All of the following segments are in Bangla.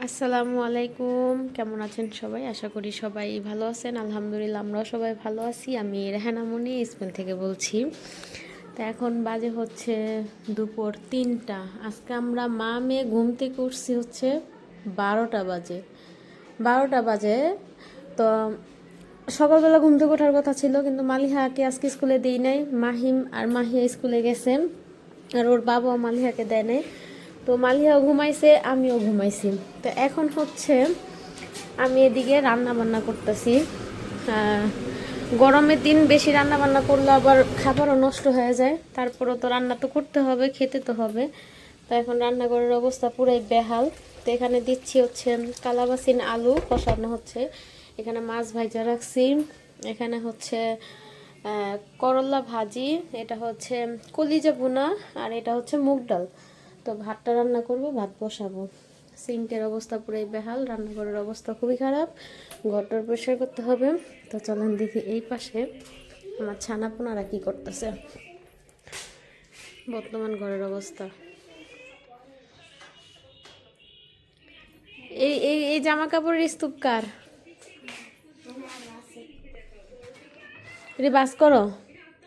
আসসালামু আলাইকুম, কেমন আছেন সবাই? আশা করি সবাই ভালো আছেন। আলহামদুলিল্লাহ আমরাও সবাই ভালো আছি। আমি রেহানা মনি স্পেন থেকে বলছি। তো এখন বাজে হচ্ছে দুপুর 3টা। আজকে আমরা মা মেয়ে ঘুম থেকে উঠছি হচ্ছে 12টা বাজে। 12টা বাজে। তো সকালবেলা ঘুম থেকে ওঠার কথা ছিল, কিন্তু মালিহাকে আজকে স্কুলে দিই নাই। মাহিম আর মাহিয়া স্কুলে গেছেন, আর ওর বাবাও মালিহাকে দেয় নাই। তো মালিহাও ঘুমাইছে, আমিও ঘুমাইছি। তো এখন হচ্ছে আমি এদিকে রান্না বান্না করতেছি। গরমের দিন বেশি রান্না বান্না করলে আবার খাবারও নষ্ট হয়ে যায়, তারপরও তো রান্না তো করতে হবে, খেতে তো হবে। তো এখন রান্নাঘরের অবস্থা পুরাই বেহাল। তো এখানে দিচ্ছি হচ্ছে কালাবাসিন আলু কষানো হচ্ছে, এখানে মাছ ভাজা রাখছি, এখানে হচ্ছে করলা ভাজি, এটা হচ্ছে কলিজা ভুনা, আর এটা হচ্ছে মুগ ডাল। তো ভাতটা রান্না করব, ভাত বসাবো। সিঙ্কের অবস্থা পুরাই বেহাল, রান্নাঘরের অবস্থা খুবই খারাপ, ঘরটার পরিষ্কার করতে হবে। তো চলেন দেখি এই পাশে আমার ছানাপোনারা কি করতেছে। বর্তমান ঘরের অবস্থা এই এই এই জামা কাপড়ের স্তূপ কার? রে বাস করো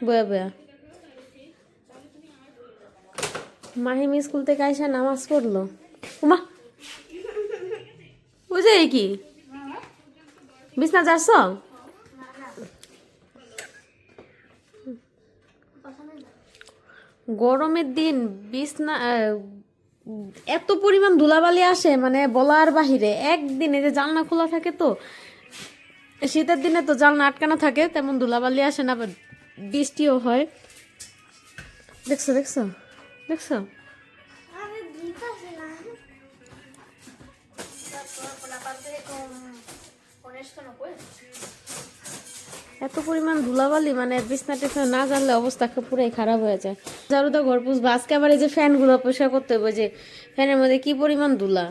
বয়া বয়া। মাহিম স্কুল থেকে আইসা নামাজ পড়লো। উমা, বুঝে কি বিছনা যাচ্ছ? গরমের দিন বিছনা এত পরিমাণ ধুলাবালি আসে, মানে বলার বাহিরে। একদিনে যে জানলা খোলা থাকে, তো শীতের দিনে তো জানলা আটকানো থাকে, তেমন ধুলাবালি আসে না, আবার বৃষ্টিও হয়। দেখছো দেখছো দেখছো? এত পরিমাণ ধুলাবালি, মানে বিছনা টিছনা না জানলে অবস্থা পুরাই খারাপ হয়ে যায়। ঝাড়ু তো ঘর পুষবো, আজকে আবার এই যে ফ্যানগুলো পরিষ্কার করতে হবে, যে ফ্যানের মধ্যে কি পরিমাণ ধুলা।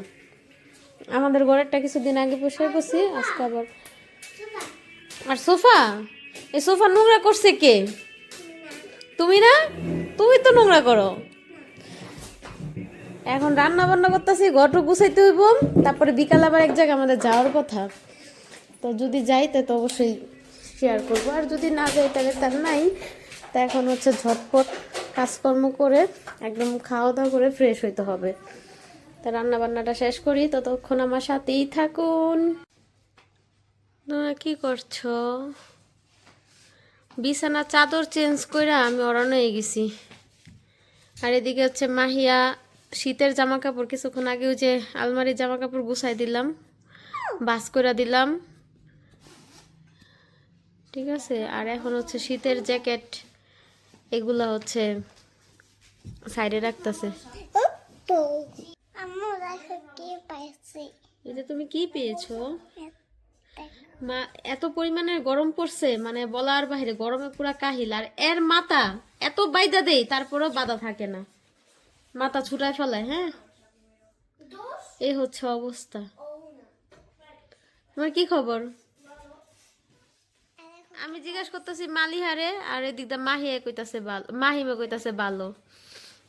আমাদের ঘরেরটা কিছুদিন আগে পরিষ্কার করছি, আজকে আবার। আর সোফা, এই সোফা নোংরা করছে কে? তুমি না? তুমি তো নোংরা করো। এখন রান্না বান্না করতেছি, ঘরটা গুছাইতে হইব, তারপরে বিকাল আবার এক জায়গায় আমাদের যাওয়ার কথা। তো যদি যাইতে তো অবশ্যই শেয়ার করবো, আর যদি না যাই তাহলে তার নাই। তা এখন হচ্ছে ঝটপট কাজকর্ম করে একদম খাওয়া দাওয়া করে ফ্রেশ হইতে হবে। তা রান্না বান্নাটা শেষ করি, ততক্ষণ আমার সাথেই থাকুন। তোমরা কি করছো? বিছানা চাদর চেঞ্জ করে আমি ওড়ানো হয়ে গেছি। আর এদিকে হচ্ছে মাহিয়া শীতের জামা কাপড় কিছুক্ষণ আগেও যে আলমারির জামা কাপড় গুছাই দিলাম, বাস করে দিলাম, ঠিক আছে। আর এখন হচ্ছে শীতের জ্যাকেট, এগুলা হচ্ছে সাইডে রাখতেছে। এটা তুমি কি পেয়েছো? মা, এত পরিমাণে গরম পড়ছে, মানে বলার বাহিরে, গরমে পুরা কাহিল। আর এর মাথা এত বাইদা দেই, তারপরেও বাধা থাকে না, মাথা ছুটায় ফেলায়। হ্যাঁ, এই হচ্ছে অবস্থা। তোমার কি খবর? আমি জিজ্ঞাসা করতেছি মালিহারে, আর এদিক দিয়ে মাহিয়া কইতাছে ভালো, মাহিমে কইতাছে ভালো।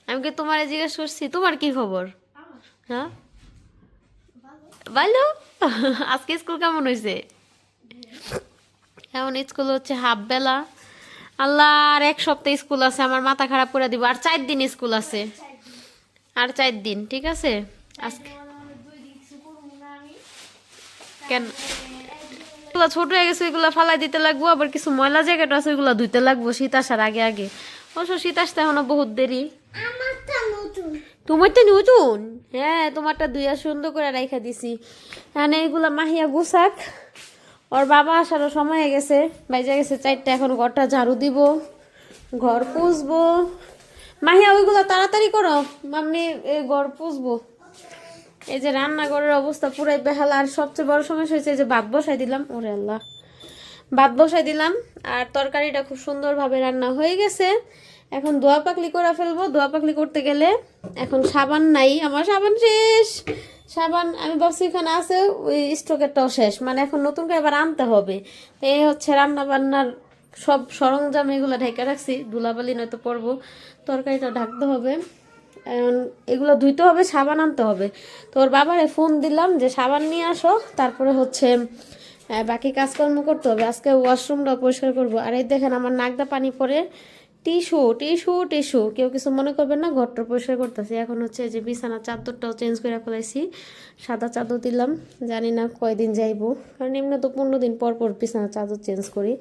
আমি কি তোমারে জিজ্ঞেস করছি তোমার কি খবর? হ্যাঁ, ভালো। আজকে স্কুল কেমন হয়েছে? এখন স্কুল হচ্ছে হাফ বেলা। আল্লাহ, আর এক সপ্তাহ স্কুল আছে, আমার মাথা খারাপ করে দিব। আর 4 দিন স্কুল আছে, আর 4 দিন, ঠিক আছে। আজকে কেন এগুলো ছোট হয়ে গেছে, ওইগুলো ফালাই দিতে লাগবো, আবার কিছু ময়লা জায়গাটা আছে ওইগুলো ধুইতে লাগবো শীত আসার আগে আগে। অবশ্য শীত আসতে এখনো বহুত দেরি। তোমারটা নতুন? হ্যাঁ, তোমারটা ধুইয়া সুন্দর করে রাইখা দিছি। হ্যাঁ, এইগুলা মাহিয়া গুছাক, ওর বাবা আসারও সময় হয়ে গেছে, বাইজা গেছে 4টা। এখন ঘরটা ঝাড়ু দিব, ঘর পুষবো। মাহিয়া ওইগুলো তাড়াতাড়ি করো, মাম্মি ঘর পুষবো। এই যে রান্নাঘরের অবস্থা পুরাই বেহাল। আর সবচেয়ে বড় সমস্যা হয়েছে যে ভাত বসাই দিলাম, ওরে আল্লাহ, ভাত বসাই দিলাম, আর তরকারিটা খুব সুন্দরভাবে রান্না হয়ে গেছে। এখন ধোয়া পাকলি করে ফেলবো। ধোয়া পাকলি করতে গেলে এখন সাবান নাই, আমার সাবান শেষ। সাবান আমি ভাবছি এখানে আছে, ওই স্টকেরটাও শেষ, মানে এখন নতুন করে আবার আনতে হবে। তো এই হচ্ছে রান্না বান্নার সব সরঞ্জাম, এগুলো ঢেকে রাখছি, ধুলাবালি নয়তো পড়বো। তরকারিটা ঢাকতে হবে। এখন এগুলো ধুইতে হবে, সাবান আনতে হবে। তো ওর বাবারে ফোন দিলাম যে সাবান নিয়ে আসো, তারপরে হচ্ছে বাকি কাজকর্ম করতে হবে। আজকে ওয়াশরুমটা পরিষ্কার করবো। আর এই দেখেন আমার নাকদা পানি পরে, টিস্যু টিস্যু টিস্যু, কেউ কিছু মনে করবেন না, ঘরটা পরিষ্কার করতেছি। এখন হচ্ছে যে বিছানার চাদরটাও চেঞ্জ করে ফেলাইছি, সাদা চাদর দিলাম, জানি না কয়দিন যাইবো, কারণ এমনি তো 15 দিন পর পর বিছানার চাদর চেঞ্জ করি।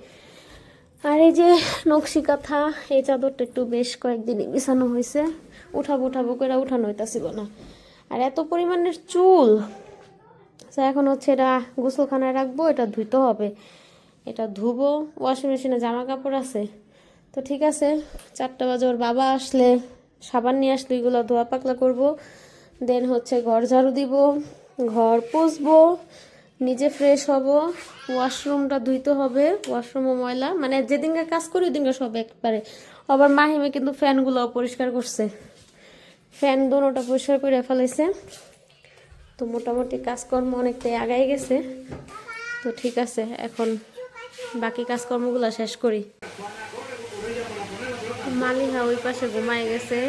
আর এই যে নকশি কাঁথা, এই চাদরটা একটু বেশ কয়েকদিনই বিছানো হয়েছে, উঠাবো উঠাবো করে উঠানো হইতাছিল না। আর এত পরিমাণের চুল, এখন হচ্ছে এটা গোসলখানায় রাখবো, এটা ধুইতে হবে, এটা ধুবো। ওয়াশিং মেশিনে জামা কাপড় আছে। তো ঠিক আছে, 4টা বাজে ওর বাবা আসলে, সাবান নিয়ে আসলে এগুলো ধোয়া পাকলা করব। দেন হচ্ছে ঘর ঝাড়ু দিব, ঘর পুছবো, নিজে ফ্রেশ হব, ওয়াশরুমটা ধুইতে হবে, ওয়াশরুমও ময়লা, মানে যেদিনকে কাজ করি ওদিনকে সব একবারে। আবার মাহিমে কিন্তু ফ্যানগুলো পরিষ্কার করছে, ফ্যান দুটোটা পরিষ্কার করে ফেলেছে। তো মোটামুটি কাজকর্ম অনেকটাই আগাই গেছে। তো ঠিক আছে, এখন বাকি কাজকর্মগুলো শেষ করি। মালিহা ওই পাশে ঘুমায় গেছে,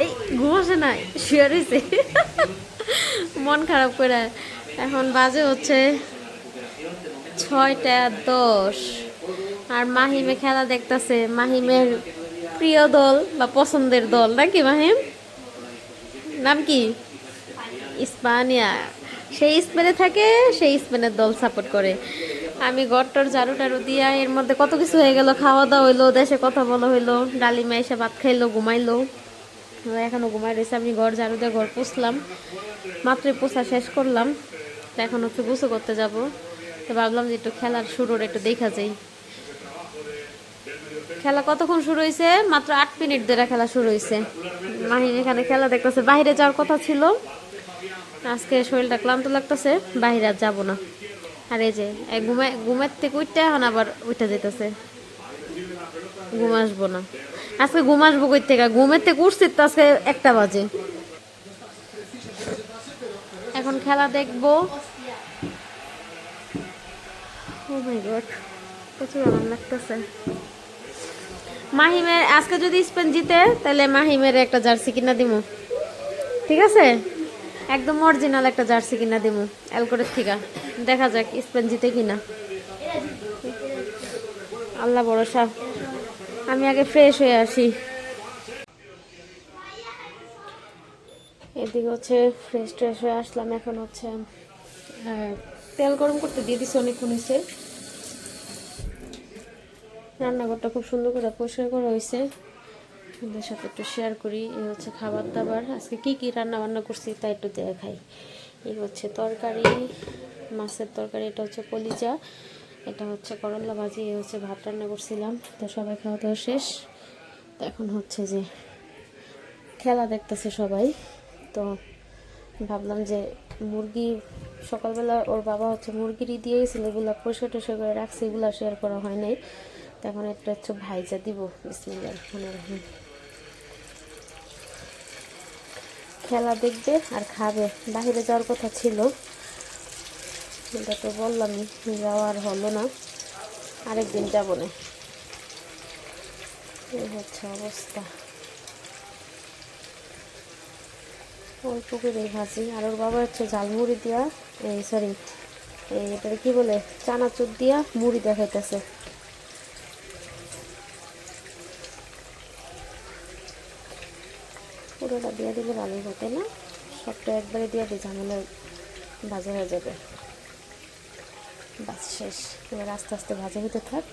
এই ঘুমাসে নাই, শুয়ে রয়েছে মন খারাপ করে। এখন বাজে হচ্ছে 6টা 10, আর মাহিমে খেলা দেখতেছে। মাহিমের প্রিয় দল বা পছন্দের দল নাকি মাহিম, নাম কি? ইস্পানিয়া। সেই স্পেনে থাকে, সেই স্পেনের দল সাপোর্ট করে। আমি গড়টর ঝাড়ু টাড়ু দিয়া, এর মধ্যে কত কিছু হয়ে গেল, খাওয়া দাওয়া হইলো, দেশে কথা বলা হইলো, ডালিমা এসে ভাত খাইলো, ঘুমাইলো, এখনো ঘুমাই রয়েছে। আমি ঘর ঝাড়ু দিয়ে ঘর পুষলাম, মাত্রই পোছা শেষ করলাম। তো এখন হচ্ছে গোসল করতে যাব। তো ভাবলাম যে একটু খেলার শুরুর একটু দেখা যাই। খেলা কতক্ষণ শুরু হয়েছে? মাত্র 8 মিনিট ধরে খেলা শুরু হয়েছে। মাহিন এখানে খেলা দেখতেছে। বাইরে যাওয়ার কথা ছিল, আজকে শরীরটা ক্লান্ত লাগতেছে, বাইরে আর যাবো না। আর এই যে ঘুমের থেকে উঠতে এখন আবার উঠে যেতেছে, ঘুম আসবো না আজকে। ঘুম আসবো কই থেকে? ঘুমের থেকে উঠছি তো আজকে 1টা বাজে। এখন খেলা দেখবো। ও মাই গড, প্রচুর আরাম লাগতেছে। মাহিমের আজকে যদি স্পেন জিতে, তাহলে মাহিমের একটা জার্সি কিনা দিমু, ঠিক আছে? একদম অরিজিনাল একটা জার্সি কিনা দিমু অ্যালকোরের থেকে। দেখা যাক স্পেন জিতে কিনা, আল্লাহ ভরসা। আমি আগে ফ্রেশ হয়ে আসি। এদিকে হচ্ছে ফ্রেশ ট্রেশ হয়ে আসলাম। এখন হচ্ছে তেল গরম করতে দিয়ে দিছি, অনেকক্ষণ হয়েছে। রান্নাঘরটা খুব সুন্দর করে পরিষ্কার করা হয়েছে, ওদের সাথে একটু শেয়ার করি। এই হচ্ছে খাবার দাবার, আজকে কি কি রান্না বান্না করছি তা একটু দেখাই। এই হচ্ছে তরকারি, মাছের তরকারি, এটা হচ্ছে কলিজা, এটা হচ্ছে করলা ভাজি, এই হচ্ছে ভাত রান্না করছিলাম। তো সবাই খাওয়া দাওয়া শেষ। তো এখন হচ্ছে যে খেলা দেখতেছে সবাই। তো ভাবলাম যে মুরগি সকালবেলা ওর বাবা হচ্ছে মুরগিরই দিয়ে গেছিলো, এগুলো পরিষ্কার টরিষ্কার করে রাখছে, এগুলো শেয়ার করা হয় নাই। তো এখন একটা হচ্ছে ভাইজা দিব, বিসমিল্লাহির রহমানির রহিম। খেলা দেখবে আর খাবে। বাইরে যাওয়ার কথা ছিল, এটা তো বললামই, যাওয়ার হলো না, আরেকদিন যাবো না। এই হচ্ছে অবস্থা। ওই পুকুরে ভাজি, আর ওর বাবা হচ্ছে ঝালমুড়ি দিয়া, এই সরি এটা কি বলে, চানাচুর দিয়া মুড়ি দেখাইতেছে। পুরোটা দিয়ে দিলে ভালোই হতো না, সবটা একবারে দিয়ে দিই, ঝামেলা ভাজা হয়ে যাবে। বাস শেষ, এবার আস্তে আস্তে ভাজা হতে থাক।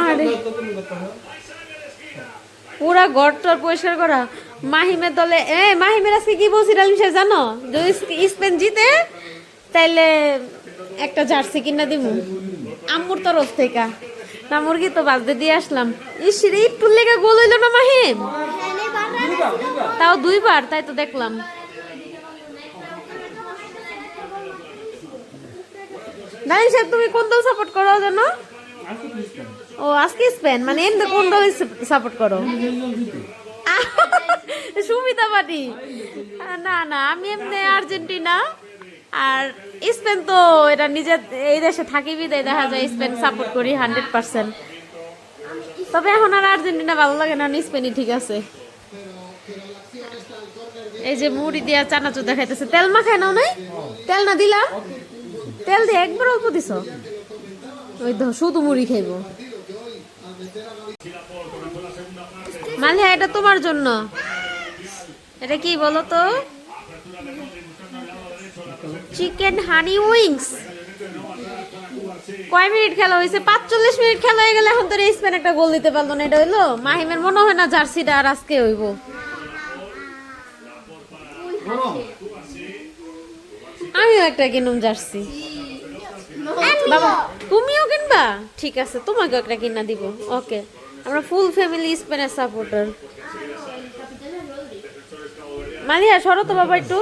আরে পুরা ঘরটার পরিষ্কার করা। মাহিমের দলে মাহিমের আজকে কি বলছি ডালিম সাহেব জানো? যদি স্পেন জিতে তাইলে একটা জার্সি কিনা দিব আম্মুর তরফ থেকে। না মুরগি তো বাজতে দিয়ে আসলাম। ইস রে, একটু লেগে গোল হইল না মাহিম, তাও 2বার, তাই তো দেখলাম। ডালিম সাহেব তুমি কোন দল সাপোর্ট করো জানো? ও আজকে স্পেন, মানে এমনি কোন দল সাপোর্ট করো? সুমিতা পাটি? না না, আমি এমনি আর্জেন্টিনা। আর স্পেন তো এটা নিজের এই দেশে থাকি বিদায় দেখা যায় স্পেন সাপোর্ট করি 100%। তবে এখন আর আর্জেন্টিনা ভালো লাগে না, স্পেনই ঠিক আছে। এই যে মুড়ি দিয়া চানাচুর দেখাইতেছে, তেল মাখায় নাও নাই, তেল না দিলা, তেল দিয়ে একবার অল্প দিছ, ওই শুধু মুড়ি খাইব। মালিয়া এটা তোমার জন্য, এটা কি বলো তো, চিকেন হানি উইংস। কয় মিনিট খেলা হয়েছে? 45 মিনিট খেলা হয়ে গেলে এখন তো স্পেন একটা গোল দিতে পারলো না। এটা হইলো মাহিমের মনে হয় না জার্সিটা আর আজকে হইব। আমিও একটা কিনুম জার্সি। বাবা তুমিও কিনবা? ঠিক আছে, তোমাকে একটা কিনা দিব। ওকে, আমরা ফুল ফ্যামিলি স্পেনের সাপোর্টার। মাহিয়া সরো তো বাবা একটু,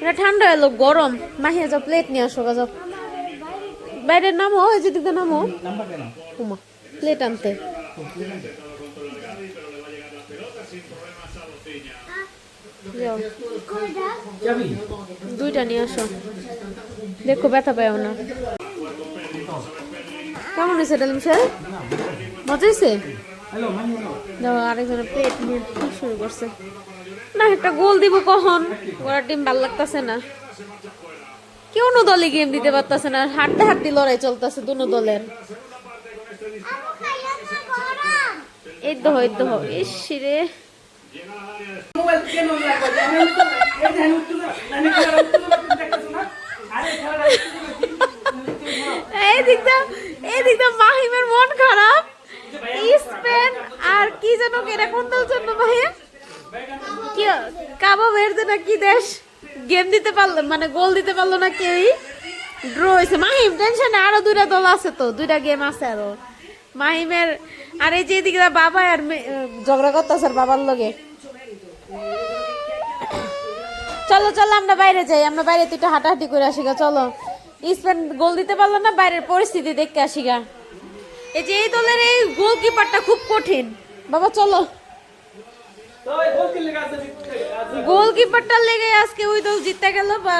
এটা ঠান্ডা এলো, গরম। মাহিয়া যাও প্লেট নিয়ে আসো, যাও বাইরের নামো, ওই যেদিকে নামো, প্লেট আনতে। দুইটা নিয়ে আসো, দেখো ব্যথা পাও না। কেমন হয়েছে ডালিম স্যার? মজা হয়েছে? আরেকজনের প্লেট নিয়ে শুরু করছে না। একটা গোল দিব কখন? ওরা টিম ভাল লাগতেছে না, কেউ নো দলে গেম দিতে পারতেছে না, হাড্ডা হাড্ডি লড়াই চলতেছে দুনো দলের। এই তো ইস রে, এই দিকটা মাহিমের মন খারাপ। স্পেন আর কি যেন এরা কোন দল জন্য ভাইয়া, কি কাবো ভের্দে না কি দেশ, গেম দিতে পারলো মানে গোল দিতে পারলো না, কেউই ড্র হয়েছে। মাহিম টেনশনে, আরো দুইটা দল আছে তো, দুইটা গেম আছে আরো মাহিমের। আর এই যে এদিকে বাবা আর ঝগড়া করতেছে বাবার লগে। চলো চলো আমরা বাইরে যাই, আমরা বাইরে তুই হাঁটাহাঁটি করে আসি গা। চলো, স্পেন গোল দিতে পারলো না, বাইরের পরিস্থিতি দেখতে আসি গা। এই যে এই দলের এই গোলকিপারটা খুব কঠিন বাবা। চলো, গোলকিপারটা লেগে আজকে ওই দল জিততে গেল বা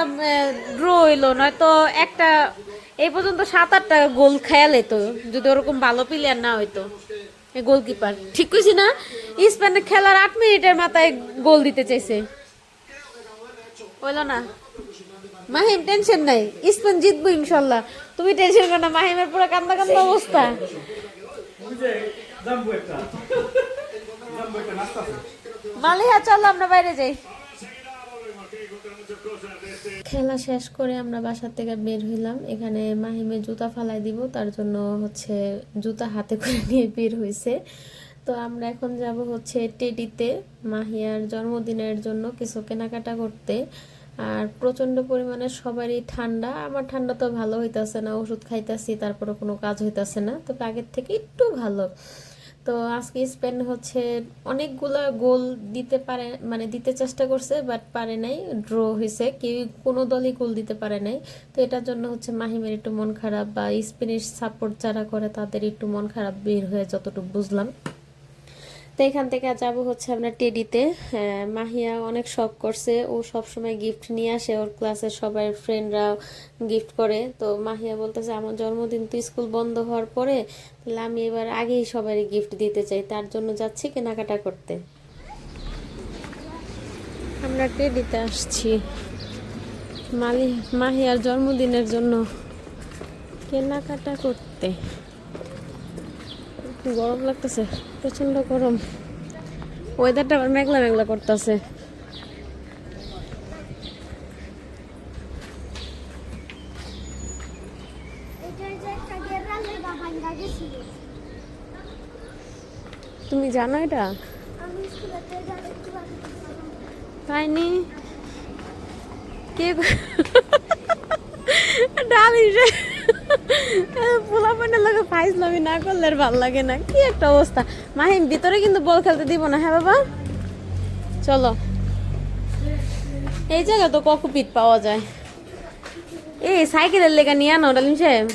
ড্র হইলো, নয়তো একটা এই পর্যন্ত 7-8টা গোল খেয়ালে তো, যদি ওরকম ভালো প্লেয়ার না হইতো। গোলকিপার ঠিক কইছি না? স্পেনের খেলার 8 মিনিটের মাথায় গোল দিতে চাইছে, হইলো না। মাহিম টেনশন নাই, স্পেন জিতবো ইনশাল্লাহ, তুমি টেনশন করো না। মাহিমের পুরো কান্দা কান্দা অবস্থা। মালিহা চলো আমরা বাইরে যাই। খেলা শেষ করে আমরা বাসার থেকে বের হইলাম। এখানে মাহিমে জুতা ফালাই দিব, তার জন্য হচ্ছে জুতা হাতে করে নিয়ে বের হয়েছে। তো আমরা এখন যাব হচ্ছে টেডিতে মাহিয়ার জন্মদিনের জন্য কিছু কেনাকাটা করতে। আর প্রচণ্ড পরিমাণে সবারই ঠান্ডা, আমার ঠান্ডা তো ভালো হইতাছে না, ওষুধ খাইতেছি তারপরে কোনো কাজ হইতাছে না, তবে আগের থেকে একটু ভালো। তো আজকে স্পেন হচ্ছে অনেকগুলা গোল দিতে পারে, মানে দিতে চেষ্টা করছে বাট পারে নাই, ড্র হয়েছে, কেউ কোনো দলই গোল দিতে পারে নাই। তো এটার জন্য হচ্ছে মাহিমের একটু মন খারাপ, বা স্পেনের সাপোর্ট যারা করে তাদের একটু মন খারাপ বের হয়ে যতটুকু বুঝলাম। তো এখান থেকে যাব হচ্ছে আমরা টেডিতে। মাহিয়া অনেক শখ করছে, ও সবসময় গিফট নিয়ে আসে, ওর ক্লাসের সবাই ফ্রেন্ডরা গিফট করে। তো মাহিয়া বলতেছে আমার জন্মদিন তো স্কুল বন্ধ হওয়ার পরে, তাহলে আমি এবার আগেই সবারই গিফট দিতে চাই, তার জন্য যাচ্ছি কেনাকাটা করতে। আমরা টেডিতে আসছি মাহিয়ার জন্মদিনের জন্য কেনাকাটা করতে। গরম লাগতেছে, প্রচন্ড গরম, ওয়েদারটা আবার মেঘলা মেঘলা করতেছে। তুমি জানো এটা? তাইনি কে ডালি পোলাপানের লোকে ফাইজলামি না করলে আর ভাল লাগে না, কি একটা অবস্থা। মাহিম ভিতরে কিন্তু বল খেলতে দিব না, হ্যাঁ বাবা? চলো, এই জায়গা তো ককপিট পাওয়া যায়। এই সাইকেলের লেগা নিয়ে আনো ডালিম সাহেব।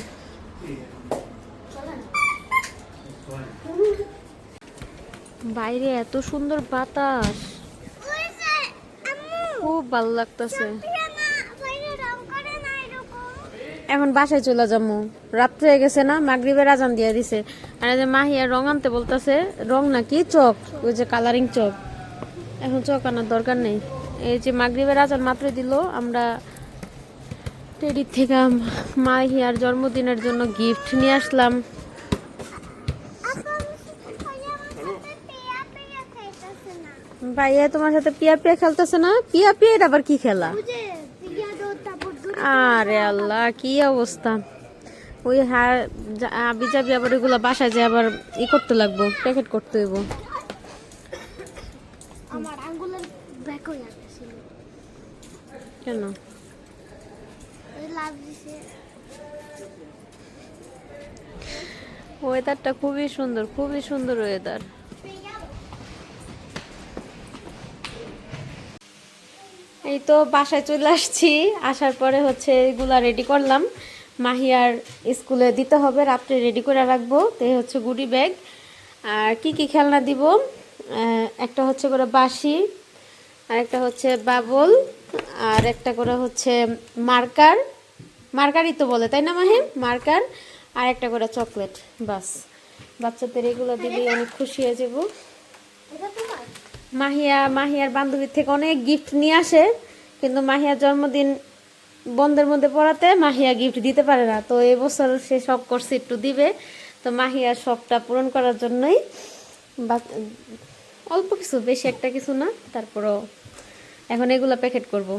বাইরে এত সুন্দর বাতাস, খুব ভালো লাগতেছে। এখন বাসায় চলে যাবো, রাত্রে হয়ে গেছে না, মাগরিবের আজান দিয়ে দিছে। আর এই যে মাহিয়া রং আনতে বলতেছে, রং নাকি চক, ওই যে কালারিং চক। এখন চক আনার দরকার নেই। এই যে মাগরিবের আজান মাত্র দিল, আমরা টেডির থেকে মাহিয়ার জন্মদিনের জন্য গিফট নিয়ে আসলাম। ভাইয়া তোমার সাথে পিয়া পিয়া খেলতেছে না? পিয়া পিয়া এটা আবার কি খেলা? আরে আল্লাহ, কি অবস্থা! ওই আবি যাবি আবার ওইগুলো বাসায় যে আবার করতে লাগবো, প্যাকেট করতে হইব। আমার আঙ্গুলের ব্যাকও লাগছিল কেন? ওই লাভ দিছে। ওয়েদারটা খুবই সুন্দর, খুবই সুন্দর ওয়েদার। এই তো বাসায় চলে আসছি। আসার পরে হচ্ছে এগুলা রেডি করলাম, মাহিয়ার স্কুলে দিতে হবে, রাত্রে রেডি করে রাখবো। তো এই হচ্ছে গুডি ব্যাগ। আর কি কি খেলনা দিব, একটা হচ্ছে করে বাঁশি, আর একটা হচ্ছে বাবল, আর একটা করে হচ্ছে মার্কার, মার্কারই তো বলে তাই না মাহিম, মার্কার, আর একটা করে চকলেট। বাস, বাচ্চাদের এগুলো দিলেই অনেক খুশি হয়ে যাব। এটা তোমার? মাহিয়ার বান্ধবীর থেকে অনেক গিফট নিয়ে আসে, কিন্তু মাহিয়ার জন্মদিন বন্ধের মধ্যে পড়াতে মাহিয়া গিফট দিতে পারে না। তো এবছর সে শখ করছে একটু দিবে, তো মাহিয়ার শখটা পূরণ করার জন্যই অল্প কিছু, বেশি একটা কিছু না, তারপরও এখন এগুলো প্যাকেট করব।